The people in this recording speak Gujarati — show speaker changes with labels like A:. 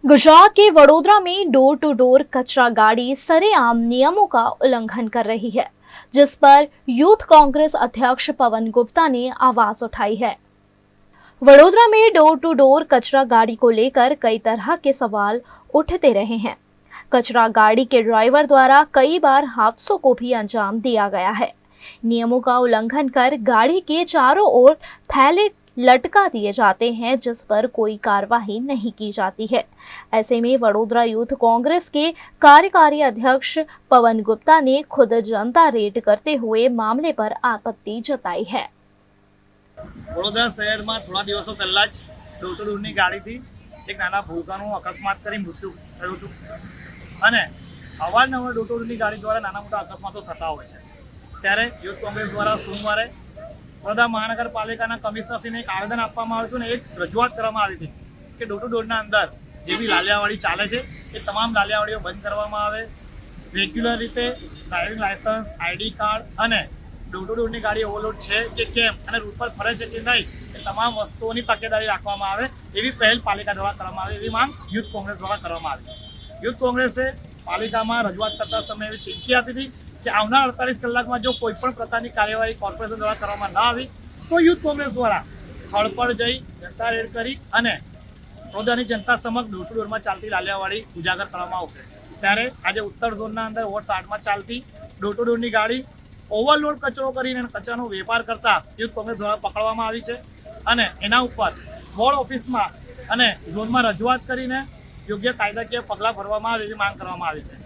A: गुजरात के वडोदरा में डोर टू डोर कचरा गाड़ी सरेआम नियमों का उल्लंघन कर रही है, जिस पर यूथ कांग्रेस अध्यक्ष पवन गुप्ता ने आवाज उठाई है। वडोदरा में डोर टू डोर कचरा गाड़ी को लेकर कई तरह के सवाल उठते रहे हैं। कचरा गाड़ी के ड्राइवर द्वारा कई बार हादसों को भी अंजाम दिया गया है। नियमों का उल्लंघन कर गाड़ी के चारों ओर थैले लटका दिए जाते हैं, जिस पर कोई कार्रवाई नहीं की जाती है। ऐसे में वडोदरा यूथ कांग्रेस के कार्यकारी अध्यक्ष पवन गुप्ता ने खुद जनता रेड करते हुए मामले पर आपत्ति जताई है।
B: વડોદરા શહેરમાં થોડા દિવસો પહેલા જ ડોર ટુ ડોરની ગાડીથી એક નાના ભૂલકાનું અકસ્માત કરી મૃત્યુ થયું હતું અને અવારનવાર ડોર ટુ ડોરની ગાડી દ્વારા નાના મોટા અકસ્માતો થતા હોય છે। ત્યારે યુથ કોંગ્રેસ દ્વારા સોમવારે વડોદરા મહાનગરપાલિકાના કમિશનરશ્રીને એક આવેદન આપવામાં આવ્યું હતું અને એક રજૂઆત કરવામાં આવી હતી કે ડોર ટુ ડોરના અંદર જે બી લાલિયાવાડી ચાલે છે એ તમામ લાલિયાવાડીઓ બંધ કરવામાં આવે, રેગ્યુલર રીતે ડ્રાઇવિંગ લાયસન્સ, આઈડી કાર્ડ અને ડોર ટુ ડોરની ગાડી ઓવરલોડ છે કે કેમ અને રૂટ પર ફરે છે કે નહીં એ તમામ વસ્તુઓની તકેદારી રાખવામાં આવે એવી પહેલ પાલિકા દ્વારા કરવામાં આવે એવી માંગ યુથ કોંગ્રેસ દ્વારા કરવામાં આવી। યુથ કોંગ્રેસે પાલિકામાં રજૂઆત કરતા સમયે એવી ચીમકી આપી હતી કે આવનાર 48 કલાકમાં જો કોઈ પણ પ્રકારની કાર્યવાહી કોર્પોરેશન દ્વારા કરવામાં ન આવી તો યુથ કોંગ્રેસ દ્વારા સ્થળ પર જઈ જનતા રેડ કરી અને વડોદરાની જનતા સમક્ષ ડોર ટુ ડોરમાં ચાલતી લાલિયાવાડી ઉજાગર કરવામાં આવશે। ત્યારે આજે ઉત્તર ઝોનના અંદર વોર્ડ 60માં ચાલતી ડોર ટુ ડોરની ગાડી ઓવરલોડ કચરો કરીને કચરાનો વેપાર કરતા યુથ કોંગ્રેસ દ્વારા પકડવામાં આવી છે અને એના ઉપર વોર્ડ ઓફિસમાં અને ઝોનમાં રજૂઆત કરીને યોગ્ય કાયદાકીય પગલાં ભરવામાં આવે એવી માંગ કરવામાં આવી છે।